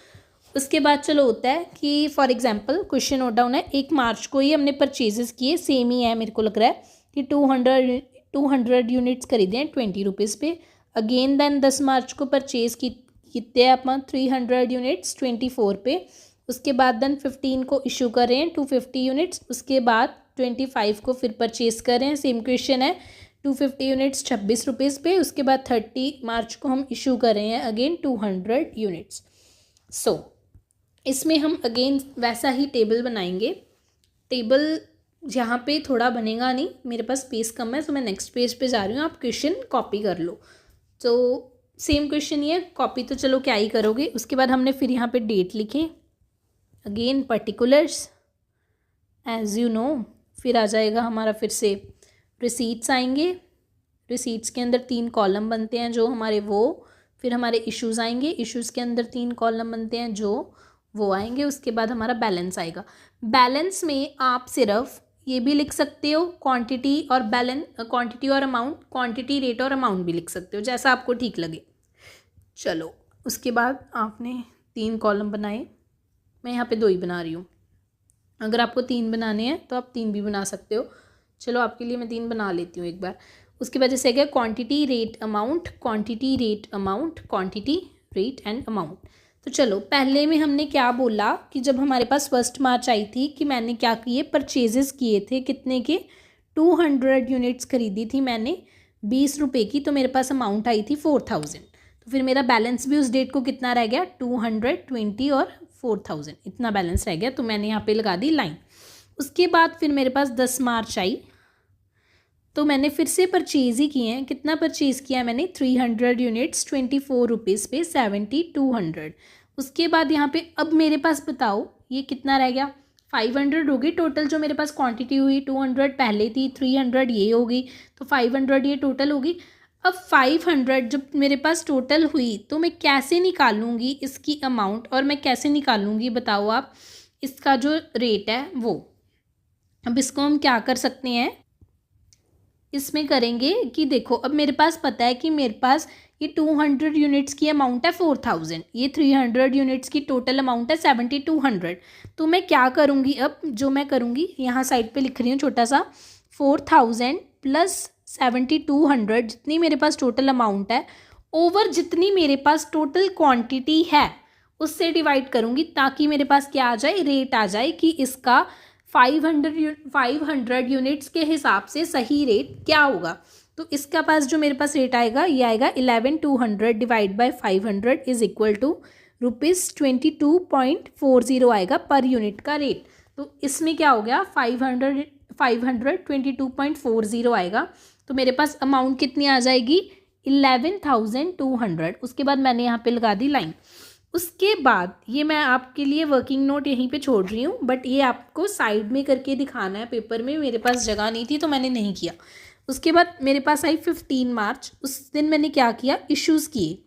उसके बाद चलो होता है कि for example question note down है, 1 मार्च को ही हमने परचेजेस किए, सेम ही है मेरे को लग रहा है कि 200 यूनिट्स खरीदे हैं 20 रुपीज़ पे। अगेन देन 10 मार्च को परचेज कितने अपन 300 यूनिट्स 24 पे। उसके बाद देन 15 को इशू कर रहे हैं 250 यूनिट्स। उसके बाद 25 को फिर परचेज कर रहे हैं, सेम क्वेश्चन है 250 यूनिट्स 26 रुपीज़ पे। उसके बाद 30 मार्च को हम इशू कर रहे हैं अगेन 200 यूनिट्स। सो इसमें हम अगेन वैसा ही टेबल बनाएंगे। टेबल यहाँ पे थोड़ा बनेगा नहीं, मेरे पास स्पेस कम है, तो मैं नेक्स्ट पेज पे जा रही हूँ, आप क्वेश्चन कॉपी कर लो। तो सेम क्वेश्चन ही है, कॉपी तो चलो क्या ही करोगे। उसके बाद हमने फिर यहाँ पे डेट लिखे, again particulars as you know. फिर आ जाएगा हमारा फिर से रिसीट्स आएंगे, रिसीट्स के अंदर 3 कॉलम बनते हैं जो हमारे वो, फिर हमारे इश्यूज़ आएंगे, इश्यूज़ के अंदर 3 कॉलम बनते हैं जो वो आएंगे। उसके बाद हमारा बैलेंस आएगा। बैलेंस में आप सिर्फ ये भी लिख सकते हो क्वांटिटी और क्वांटिटी और अमाउंट, क्वांटिटी रेट और अमाउंट भी लिख सकते हो, जैसा आपको ठीक लगे। चलो उसके बाद आपने 3 कॉलम बनाए, मैं यहाँ पे 2 ही बना रही हूँ, अगर आपको 3 बनाने हैं तो आप 3 भी बना सकते हो। चलो आपके लिए मैं 3 बना लेती हूँ एक बार। उसके बाद जैसे क्या quantity rate amount, quantity rate amount, quantity rate and amount. तो चलो पहले में हमने क्या बोला कि जब हमारे पास 1 मार्च आई थी कि मैंने क्या किए परचेजेस किए थे, कितने के 200 यूनिट्स खरीदी थी मैंने ₹20 की, तो मेरे पास अमाउंट आई थी 4000। तो फिर मेरा बैलेंस भी उस डेट को कितना रह गया, 220 और 4000 इतना बैलेंस रह गया। तो मैंने यहाँ पे लगा दी लाइन। उसके बाद फिर मेरे पास 10 मार्च आई, तो मैंने फिर से परचेज़ ही किए हैं। कितना परचेज़ किया है मैंने, 300 यूनिट्स ₹24 पे 7200। उसके बाद यहाँ पे अब मेरे पास बताओ ये कितना रह गया, 500 होगी टोटल जो मेरे पास क्वांटिटी हुई। 200 पहले थी, 300 ये होगी, तो 500 ये टोटल होगी। अब 500 जब मेरे पास टोटल हुई तो मैं कैसे निकालूंगी इसकी अमाउंट, और मैं कैसे निकालूंगी बताओ आप, इसका जो रेट है वो। अब इसको हम क्या कर सकते हैं, इसमें करेंगे कि देखो अब मेरे पास पता है कि मेरे पास ये 200 यूनिट्स की अमाउंट है 4000, ये 300 यूनिट्स की टोटल अमाउंट है 7200। तो मैं क्या करूँगी, अब जो मैं करूँगी यहाँ साइड पे लिख रही हूँ छोटा सा, 4000 प्लस 7200 जितनी मेरे पास टोटल अमाउंट है ओवर जितनी मेरे पास टोटल क्वांटिटी है उससे डिवाइड करूँगी, ताकि मेरे पास क्या आ जाए, रेट आ जाए कि इसका 500 यूनिट्स के हिसाब से सही रेट क्या होगा। तो इसका पास जो मेरे पास रेट आएगा ये आएगा 11200 divide by 500 is equal to ₹22.40 आएगा पर यूनिट का रेट। तो इसमें क्या हो गया, 500 22.40 आएगा। तो मेरे पास अमाउंट कितनी आ जाएगी, 11200। उसके बाद मैंने यहाँ पे लगा दी लाइन। उसके बाद ये मैं आपके लिए वर्किंग नोट यहीं पे छोड़ रही हूँ, बट ये आपको साइड में करके दिखाना है पेपर में, मेरे पास जगह नहीं थी तो मैंने नहीं किया। उसके बाद मेरे पास आई 15 मार्च। उस दिन मैंने क्या किया, इश्यूज़ किए।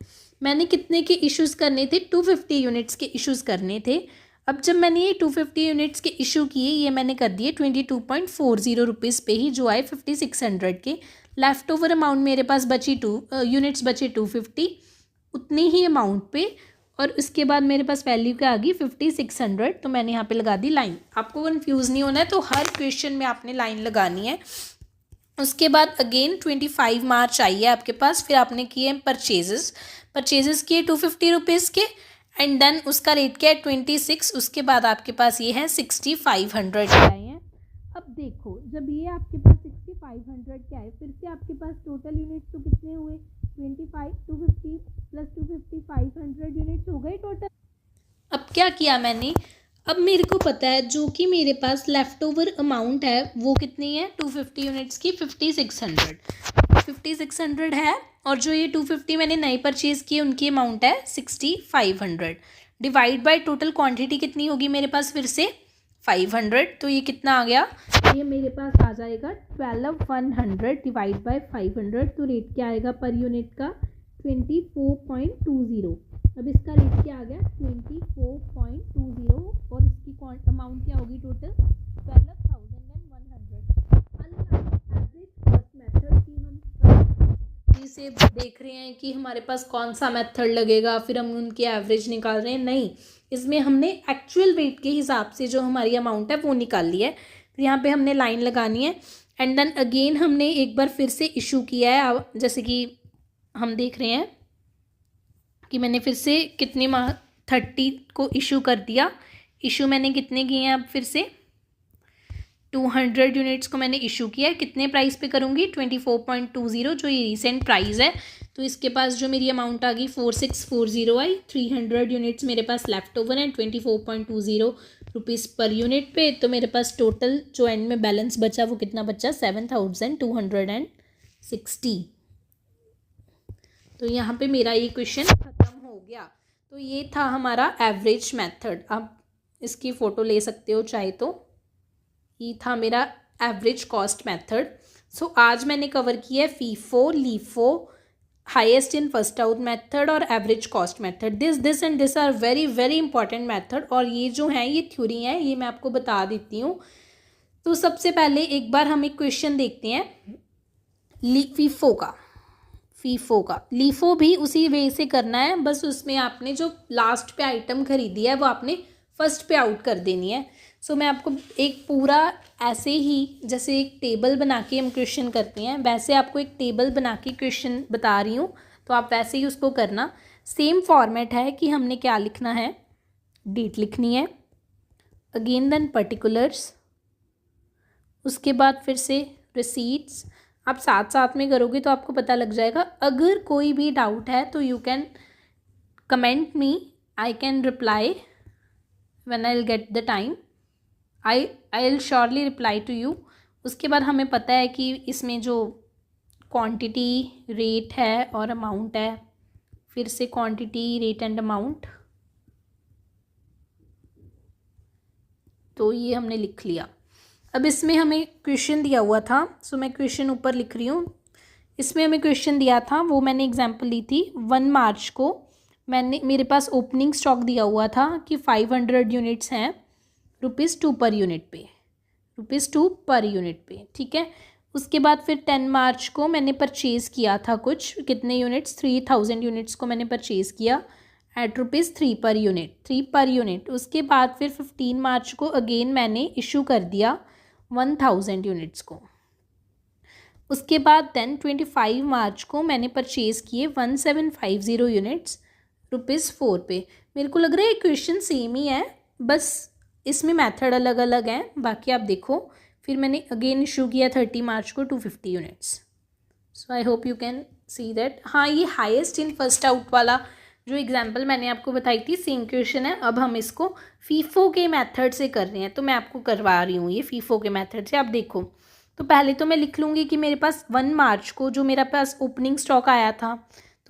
मैंने कितने के इश्यूज़ करने थे, 250 यूनिट्स के इश्यूज़ करने थे। अब जब मैंने ये 250 यूनिट्स के इशू किए, ये मैंने कर दिए ₹22.40 पे ही, जो आए 5600 के। लेफ़्ट ओवर अमाउंट मेरे पास बची यूनिट्स बचे 250 उतनी ही अमाउंट पे, और उसके बाद मेरे पास वैल्यू क्या आ गई 5600। तो मैंने यहाँ पे लगा दी लाइन। आपको कंफ्यूज नहीं होना है, तो हर क्वेश्चन में आपने लाइन लगानी है। उसके बाद अगेन 25 मार्च आई है आपके पास, फिर आपने किए परचेजेस किए ₹250 के, एंड देन उसका रेट क्या है 26। उसके बाद आपके पास ये है 6500 के आए हैं। अब देखो जब ये आपके पास 6500 के आए, फिर से आपके पास टोटल यूनिट्स तो कितने हुए, 250 प्लस 250 500 यूनिट्स हो गए टोटल। अब क्या किया मैंने, अब मेरे को पता है जो कि मेरे पास लेफ़्ट ओवर अमाउंट है वो कितनी है, 250 यूनिट्स की 5600 है, और जो ये 250 मैंने नई परचेज़ की उनकी अमाउंट है 6500 डिवाइड बाय टोटल क्वांटिटी कितनी होगी मेरे पास फिर से 500। तो ये कितना आ गया, ये मेरे पास आ जाएगा 12100 डिवाइड बाय 500। तो रेट क्या आएगा पर यूनिट का, 24.20। अब इसका रेट क्या आ गया 24.20, और इसकी अमाउंट क्या होगी टोटल 12,100। एवरेज कॉस्ट मेथड की हम से देख रहे हैं कि हमारे पास कौन सा मेथड लगेगा, फिर हम उनकी एवरेज निकाल रहे हैं, नहीं, इसमें हमने एक्चुअल वेट के हिसाब से जो हमारी अमाउंट है वो निकाल ली है। फिर यहाँ पे हमने लाइन लगानी है, एंड देन अगेन हमने एक बार फिर से इशू किया है। जैसे कि हम देख रहे हैं कि मैंने फिर से कितने 30 को इशू कर दिया। इशू मैंने कितने किए हैं, अब फिर से 200 यूनिट्स को मैंने इशू किया है। कितने प्राइस पे करूँगी, 24.20 जो ये रीसेंट प्राइस है। तो इसके पास जो मेरी अमाउंट आ गई 4640 आई। 300 यूनिट्स मेरे पास लेफ्ट ओवर हैं 24.20 पर यूनिट पे। तो मेरे पास टोटल जो एंड में बैलेंस बचा वो कितना बचा, 7260। तो यहाँ पे मेरा ये क्वेश्चन ख़त्म हो गया। तो ये था हमारा एवरेज मेथड। आप इसकी फ़ोटो ले सकते हो चाहे तो। ये था मेरा एवरेज कॉस्ट मेथड। सो आज मैंने कवर किया है FIFO, LIFO, highest in first out method और average cost method. This and this are very very important method. और ये जो है ये थ्योरी है, ये मैं आपको बता देती हूँ। तो सबसे पहले एक बार हम एक क्वेश्चन देखते हैं फीफो का। लीफो भी उसी वे से करना है, बस उसमें आपने जो लास्ट पे आइटम खरीदी है वो आपने फर्स्ट पे आउट कर देनी है। सो मैं आपको एक पूरा ऐसे ही जैसे एक टेबल बना के हम क्वेश्चन करते हैं, वैसे आपको एक टेबल बना के क्वेश्चन बता रही हूँ, तो आप वैसे ही उसको करना। सेम फॉर्मेट है कि हमने क्या लिखना है, डेट लिखनी है, अगेन देन पर्टिकुलर्स, उसके बाद फिर से रिसीट्स। आप साथ साथ में करोगे तो आपको पता लग जाएगा। अगर कोई भी डाउट है तो you can comment me, I can reply when I will get the time, I will surely reply to you. उसके बाद हमें पता है कि इसमें जो क्वांटिटी, रेट है और अमाउंट है, फिर से क्वांटिटी, रेट एंड अमाउंट, तो ये हमने लिख लिया। अब इसमें हमें क्वेश्चन दिया हुआ था, सो मैं क्वेश्चन ऊपर लिख रही हूँ। इसमें हमें क्वेश्चन दिया था, वो मैंने एग्जांपल ली थी 1 मार्च को। मेरे पास ओपनिंग स्टॉक दिया हुआ था कि 500 यूनिट्स हैं, ₹2 पर यूनिट पे, ₹2 पर यूनिट पे, ठीक है। उसके बाद फिर 10 मार्च को मैंने परचेज़ किया था कुछ, कितने यूनिट्स, 3000 यूनिट्स को मैंने परचेज़ किया eight ₹3 per unit, 3 per unit. उसके बाद फिर 15 मार्च को अगेन मैंने इशू कर दिया 1000 यूनिट्स को। उसके बाद देन 25 मार्च को मैंने परचेज़ किए 1750 यूनिट्स ₹4 पे। मेरे को लग रहा है क्वेश्चन सेम ही है, बस इसमें मेथड अलग अलग हैं, बाकी आप देखो। फिर मैंने अगेन इशू किया 30 मार्च को 250 units. So I hope you can see that. हाँ, ये हाईएस्ट इन फर्स्ट आउट वाला जो एग्जाम्पल मैंने आपको बताई थी सेम क्वेश्चन है। अब हम इसको फीफो के मेथड से कर रहे हैं, तो मैं आपको करवा रही हूँ ये फीफो के मेथड से। आप देखो, तो पहले तो मैं लिख लूँगी कि मेरे पास 1 मार्च को जो मेरे पास ओपनिंग स्टॉक आया था,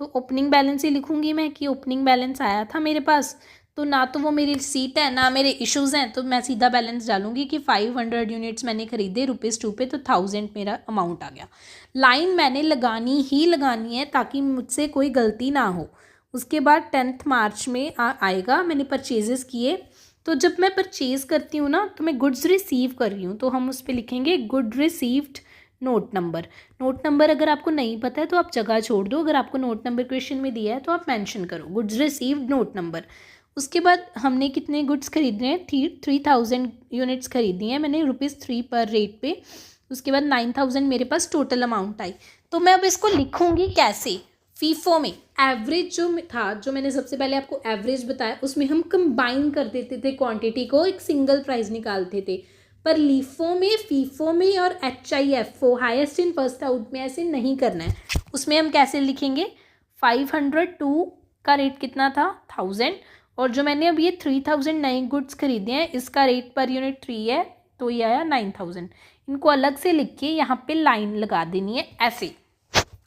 तो ओपनिंग बैलेंस ही लिखूँगी मैं कि ओपनिंग बैलेंस आया था मेरे पास। तो ना तो वो मेरी रिसीट है ना मेरे इश्यूज़ हैं, तो मैं सीधा बैलेंस डालूंगी कि 500 यूनिट्स मैंने खरीदे ₹2 पे, तो 1000 मेरा अमाउंट आ गया। लाइन मैंने लगानी ही लगानी है ताकि मुझसे कोई गलती ना हो। उसके बाद 10 मार्च में आएगा, मैंने परचेजेस किए। तो जब मैं परचेज़ करती हूँ ना, तो मैं गुड्स रिसीव कर रही हूँ, तो हम उस पर लिखेंगे good received note number. Note number अगर आपको नहीं पता है तो आप जगह छोड़ दो, अगर आपको नोट नंबर क्वेश्चन में दिया है तो आप मेंशन करो गुड्स रिसीव्ड नोट नंबर। उसके बाद हमने कितने गुड्स खरीदने हैं, 3000 यूनिट्स खरीदी हैं मैंने ₹3 पर रेट पे। उसके बाद 9000 मेरे पास टोटल अमाउंट आई। तो मैं अब इसको लिखूंगी कैसे, फीफो में एवरेज जो था, जो मैंने सबसे पहले आपको एवरेज बताया, उसमें हम कंबाइन कर देते थे क्वांटिटी को, एक सिंगल प्राइस निकालते थे। पर लीफो में, फीफो में और HIFO highest in first out में ऐसे नहीं करना है। उसमें हम कैसे लिखेंगे, 502 का रेट कितना था, 1000, और जो मैंने अब ये 3000 नए गुड्स खरीदे हैं, इसका रेट पर यूनिट 3 है, तो ये आया 9000। इनको अलग से लिख के यहाँ पे लाइन लगा देनी है ऐसे।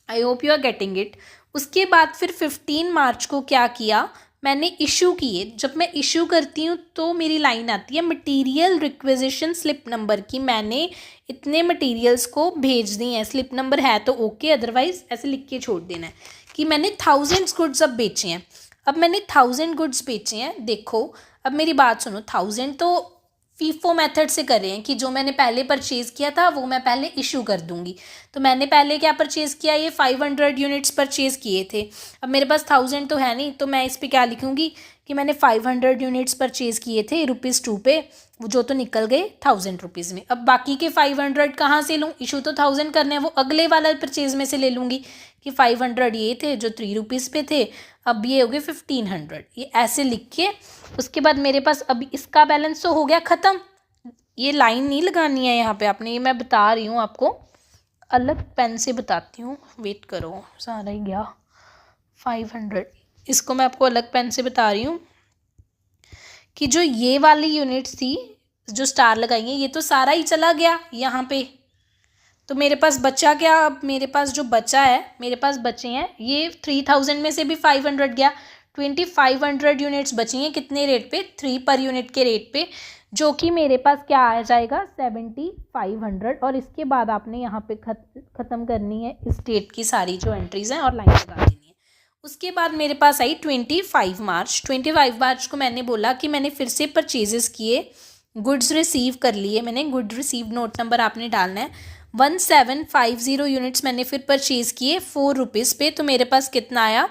I hope you are getting it. उसके बाद फिर 15 मार्च को क्या किया, मैंने इशू किए। जब मैं इशू करती हूँ तो मेरी लाइन आती है मटेरियल रिक्विजिशन स्लिप नंबर की, मैंने इतने मटेरियल्स को भेज दी हैं। स्लिप नंबर है तो ओके, अदरवाइज ऐसे लिख के छोड़ देना है कि मैंने 1000 गुड्स अब बेचे हैं। अब मैंने 1000 गुड्स बेचे हैं। देखो, अब मेरी बात सुनो, 1000 तो फीफो मेथड से कर रहे हैं कि जो मैंने पहले परचेज़ किया था वो मैं पहले इशू कर दूंगी। तो मैंने पहले क्या परचेज़ किया, ये 500 यूनिट्स परचेज़ किए थे। अब मेरे पास 1000 तो है नहीं, तो मैं इस पर क्या लिखूंगी कि मैंने 500 यूनिट्स परचेज़ किए थे ₹2 पे, वो जो तो निकल गए ₹1000 में। अब बाकी के 500 कहाँ से लूँ, इशू तो 1000 करने हैं, वो अगले वाला परचेज़ में से ले लूँगी कि 500 ये थे जो ₹3 पे थे, अब ये हो गए 1500, ये ऐसे लिख के। उसके बाद मेरे पास अभी इसका बैलेंस तो हो गया ख़त्म। ये लाइन नहीं लगानी है यहाँ पे आपने, ये मैं बता रही हूँ आपको, अलग पेन से बताती हूँ, वेट करो, सारा ही गया 500, इसको मैं आपको अलग पेन से बता रही हूँ कि जो ये वाली यूनिट्स थी जो स्टार लगाई है, ये तो सारा ही चला गया यहाँ पे। तो मेरे पास बचा क्या, अब मेरे पास जो बचा है, मेरे पास बचे हैं ये 3000 में से भी 500 गया, 2500 यूनिट्स बची हैं कितने रेट पे, 3 पर यूनिट के रेट पे, जो कि मेरे पास क्या आ जाएगा 7500। और इसके बाद आपने यहाँ पे ख़त्म करनी है इस डेट की सारी जो एंट्रीज़ हैं और लाइन लगा देनी है। उसके बाद मेरे पास आई 25 मार्च। 25 मार्च को मैंने बोला कि मैंने फिर से परचेजेस किए, गुड्स रिसीव कर लिए मैंने, गुड रिसीव नोट नंबर आपने डालना है। 1750 यूनिट्स मैंने फिर परचेज़ किए ₹4 पे, तो मेरे पास कितना आया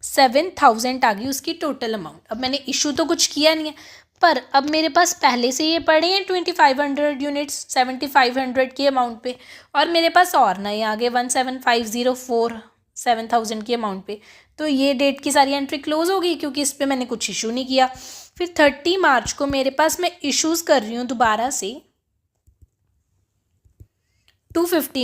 7000 आ गई उसकी टोटल अमाउंट। अब मैंने इशू तो कुछ किया नहीं है, पर अब मेरे पास पहले से ये पड़े हैं 2500 यूनिट्स 7500 के अमाउंट पे, और मेरे पास और नए आ गए 17504 7000 के अमाउंट पे। तो ये डेट की सारी एंट्री क्लोज हो गई क्योंकि इस पर मैंने कुछ इशू नहीं किया। फिर 30 मार्च को मेरे पास, मैं इश्यूज़ कर रही हूँ दोबारा से, 250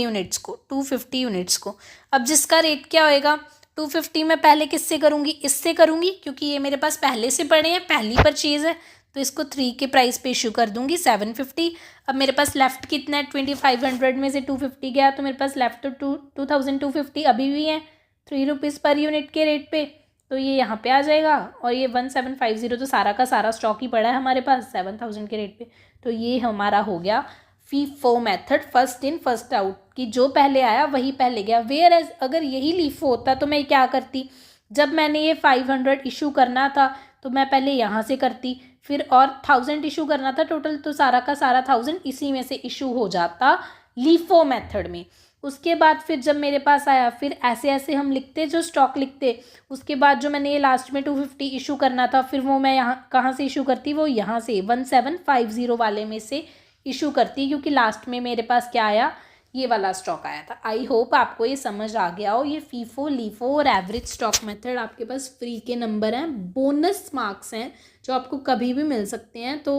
यूनिट्स को। अब जिसका रेट क्या होएगा, 250 में पहले किससे करूँगी, इससे करूँगी, क्योंकि ये मेरे पास पहले से पड़े हैं, पहली परचेज़ है, तो इसको 3 के प्राइस पे इशू कर दूँगी 750। अब मेरे पास लेफ़्ट कितना है, 2500 में से 250 गया, तो मेरे पास लेफ़्ट तो 2250 अभी भी है 3 रुपीज़ पर यूनिट के रेट पे, तो ये यहाँ पे आ जाएगा। और ये 1750 तो सारा का सारा स्टॉक ही पड़ा है हमारे पास 7000 के रेट पे। तो ये हमारा हो गया FIFO method, first in first out, कि जो पहले आया वही पहले गया। वेयर एज अगर यही लीफो होता तो मैं क्या करती, जब मैंने ये 500 इशू करना था तो मैं पहले यहाँ से करती, फिर और 1000 इशू करना था टोटल, तो सारा का सारा 1000 इसी में से इशू हो जाता लीफो मेथड में। उसके बाद फिर जब मेरे पास आया, फिर ऐसे ऐसे हम लिखते, जो स्टॉक लिखते, उसके बाद जो मैंने ये लास्ट में 250 इशू करना था, फिर वो मैं यहाँ कहाँ से इशू करती, वो यहाँ से 1750 वाले में से इशू करती, क्योंकि लास्ट में मेरे पास क्या आया, ये वाला स्टॉक आया था। आई होप आपको ये समझ आ गया हो। ये फीफो, लीफो और एवरेज स्टॉक मेथड आपके पास फ्री के नंबर हैं, बोनस मार्क्स हैं जो आपको कभी भी मिल सकते हैं। तो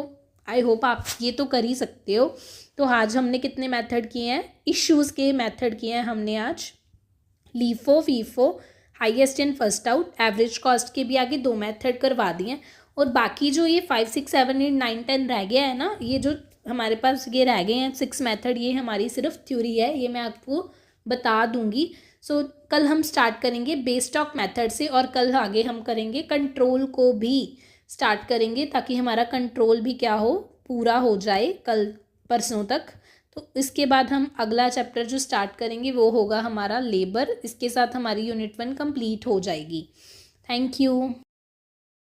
आई होप आप ये तो कर ही सकते हो। तो आज हमने कितने मेथड किए हैं, इश्यूज़ के मेथड किए हैं हमने आज, LIFO, FIFO, highest and first out, average cost के भी आगे 2 मेथड करवा दिए हैं। और बाकी जो ये 5, 6, 7, 8, 9, 10 रह गया है ना, ये जो हमारे पास ये रह गए हैं 6 मेथड, ये हमारी सिर्फ थ्योरी है, ये मैं आपको बता दूंगी। सो कल हम स्टार्ट करेंगे बेस स्टॉक मेथड से, और कल आगे हम करेंगे कंट्रोल को भी स्टार्ट करेंगे, ताकि हमारा कंट्रोल भी क्या हो, पूरा हो जाए कल परसों तक। तो इसके बाद हम अगला चैप्टर जो स्टार्ट करेंगे वो होगा हमारा लेबर। इसके साथ हमारी यूनिट 1 कंप्लीट हो जाएगी। Thank you.